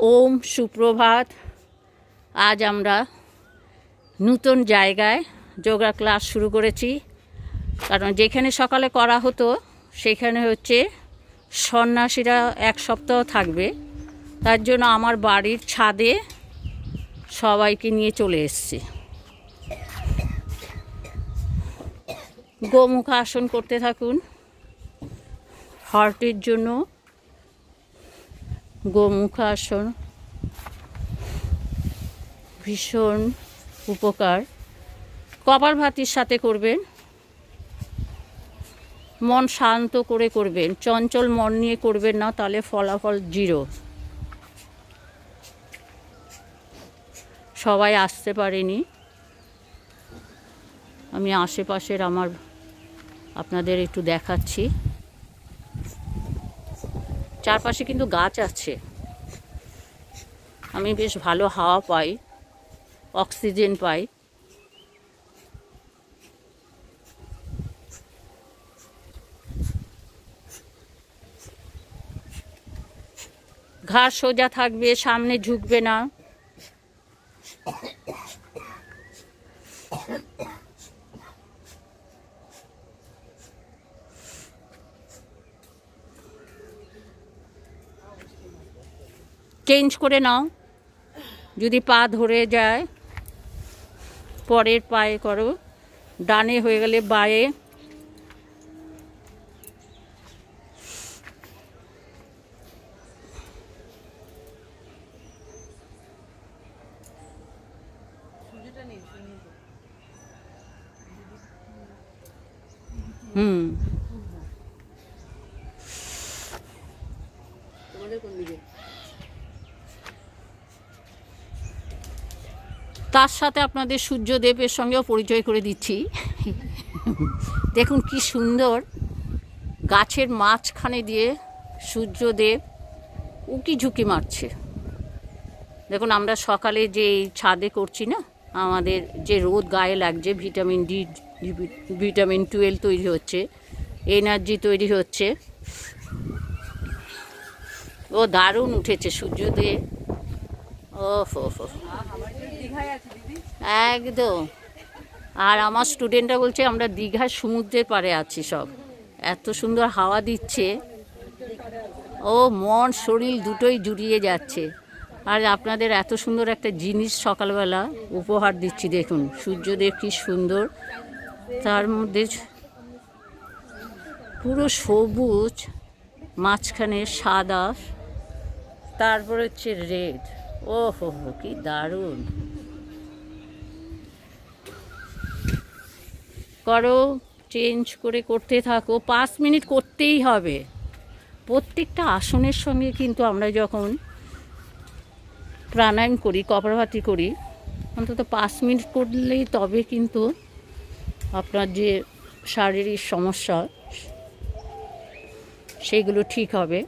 ওম সুপ্রভাত। আজ আমরা নতুন জায়গায় যোগা ক্লাস শুরু করেছি, কারণ যেখানে সকালে করা হতো সেখানে হচ্ছে সন্ন্যাসীরা এক সপ্তাহ থাকবে, তার জন্য আমার বাড়ির ছাদে সবাইকে নিয়ে চলে এসেছি। গোমুখ আসন করতে থাকুন। হার্টের জন্য গোমুখ আসন ভীষণ উপকার। কপালভাতির সাথে করবেন, মন শান্ত করে করবেন, চঞ্চল মন নিয়ে করবেন না, তাহলে ফলাফল জিরো। সবাই আসতে পারেনি, আমি আশেপাশের আপনাদের একটু দেখাচ্ছি। চারপাশে কিন্তু গাছ আছে, আমি বেশ ভালো হাওয়া পাই, অক্সিজেন পাই। ঘাড় সোজা থাকবে, সামনে ঝুঁকবে না। চেঞ্জ করে নাও, যদি পা ধরে যায় পরের পায়ে করো, ডানে হয়ে গেলে বাঁয়ে। তার সাথে আপনাদের সূর্যদেবের সঙ্গেও পরিচয় করে দিচ্ছি। দেখুন কি সুন্দর, গাছের মাঝখানে দিয়ে সূর্যদেব উকি ঝুঁকি মারছে। দেখুন, আমরা সকালে যে ছাদে করছি না, আমাদের যে রোদ গায়ে লাগছে, ভিটামিন ডি, ভিটামিন 12 তৈরি হচ্ছে, এনার্জি তৈরি হচ্ছে। ও দারুণ উঠেছে সূর্যদেব। একদম। আর আমার স্টুডেন্টরা বলছে আমরা দীঘার সমুদ্রের পাড়ে আছি, সব এত সুন্দর হাওয়া দিচ্ছে, ও মন শরীর দুটোই জুড়িয়ে যাচ্ছে। আর আপনাদের এত সুন্দর একটা জিনিস সকালবেলা উপহার দিচ্ছি। দেখুন সূর্যদেব কি সুন্দর, তার মধ্যে পুরো সবুজ, মাঝখানে সাদা, তারপর হচ্ছে রেড। ও হো হো, কি দারুণ। করো, চেঞ্জ করে করতে থাকো, 5 মিনিট করতেই হবে। প্রত্যেকটা আসনের সঙ্গে কিন্তু আমরা যখন প্রাণায়াম করি, কপালভাতি করি, অন্তত 5 মিনিট করলেই তবে কিন্তু আপনার যে শারীরিক সমস্যা সেগুলো ঠিক হবে।